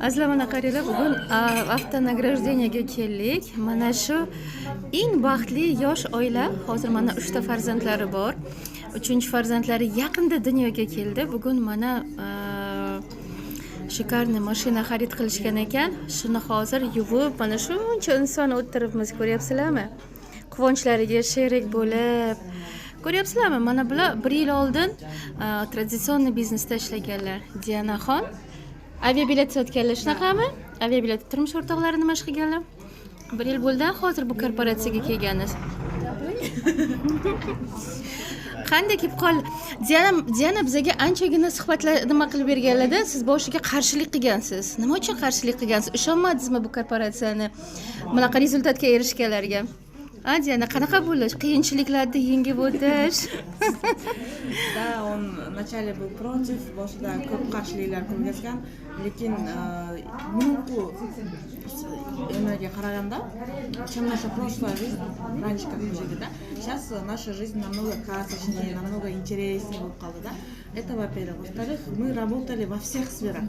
Azizlar, mana qaranglar, bugun avtonagrajdeniyega keldik. Mana shu eng baxtli yosh oila. Hozir mana 3 ta farzandlari bor. 3-chi farzandlari yaqinda dunyoga keldi. Bugun mana shikarni mashina xarid qilishgan ekan. Shuni hozir yuvib, mana shuncha inson o'tiribmiz, ko'ryapsizlarmi? Quvonchlariga sherik bo'lib. Ko'ryapsizlarmi? Mana bular 1 yil oldin traditsion biznesda ishlaganlar. Dianaxon aviabilet sotganlar, shunaqami? Aviabilet turmush o'rtoqlari nima ish qilganlar? 1 yil bo'ldi hozir bu korporatsiyaga kelganiz. Qanday kelib qol? Diana bizga anchagina suhbatlar nima qilib berganlarda, siz boshiga qarshilik qilgansiz. Nima uchun qarshilik qilgansiz? Ishonmadingizmi bu korporatsiyani bunaqa rezultatga erishganlarga? Diana, qanaqa bo'lish, qiyinchiliklarni yengib o'tish? Да, он вначале был против, boshida ko'p qarshiliklar ko'rgan, lekin minutku nimaga qaraganda, чем наша прошлая жизнь, раньше как мы жили, да, сейчас наша жизнь намного красочнее, намного интереснее bo'lib qoldi, да. Это во-первых. Во-вторых, мы работали во всех сферах.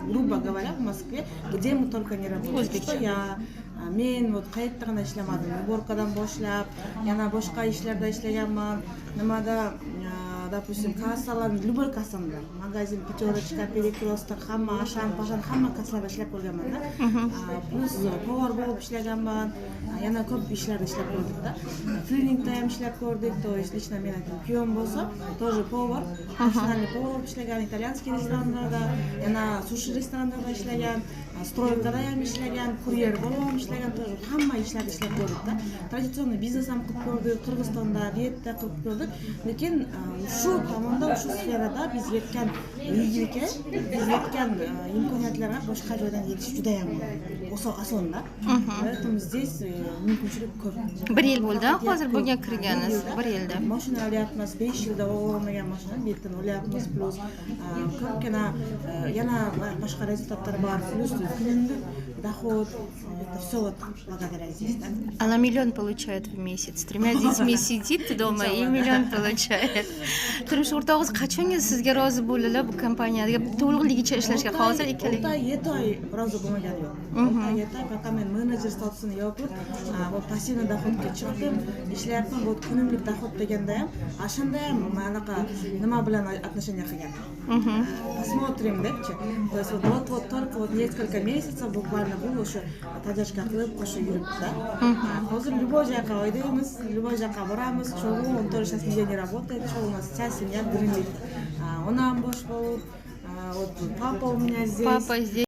Грубо говоря, в Москве, где мы только не работали. Что я men вот qayerda g'ana ishlamadim, уборкадан boshlab, yana boshqa ishlarda ishlaganman. Nimada, допустим, kassalarni, любой kassanda, magazin, пятерочка, перекресток, hamma, Ашан, Пашан, hamma kassalarda ishlab ko'rganman-da. Plus повар bo'lib ishlaganman, yana ko'p ishlarda ishlab ko'rdik-da. Cleaningda ham ishlab ko'rdik, то есть лично men aytdim, kuyovim bo'lsa, тоже повар, nacionальный повар bo'lib ishlagan, italyanskiy restoranlarda, yana sushi restoranlarda ishlagan, stroykada ham ishlagan, kuryer bo'lib ham ishlagan, тоже hamma ishlarda ishlab ko'rdik-da. Traditsionniy biznes ham qilib ko'rdik, Qirg'izistonda, Riyadda qilib ko'rdik. Lekin shu tomonda, shu sferada biz yetgan yigitga, biz yetgan imkoniyatlarga boshqa joydan yetish juda ham oson-da. Поэтому здесь мүмкіншілік ko'p. 1 yil bo'ldi, hozir bunga kirganingiz 1 yilda. Mashina olyapmiz, 5 yilda olmagan mashina, betdan olyapmiz, plus ko'pgina yana boshqa rezultatlar bor, plus kunlik доход, это все вот благодаря здесь, да. Она миллион получает в месяц. С 3 детьми сидит дома и миллион получает. Turmush o'rtog'ingiz qachonga sizga rozi bo'ldilar bu kompaniyada to'liqligicha ishlashga? Hozir ikkalik 7 oy rozi bo'lmagani yo'q. 7 oy пока men menejer statusini yopib, вот пассивный доходga chiqdim, ishlayapman, вот kunlik dohod deganda ham, ashanda ham anaqa nima bilan отношения qilgan. Посмотрим, debchi. То есть вот только вот несколько месяцев буквально был o'sha поддержка qilib o'sha yuribdi-da. Hozir любой joyga oydaymiz, любой joyga boramiz, cho'g'u, он тоже сейчас нигде не работает, что у нас вся семья грызет. Он нам bosh bo'lib, вот папа у меня здесь. Папа здесь.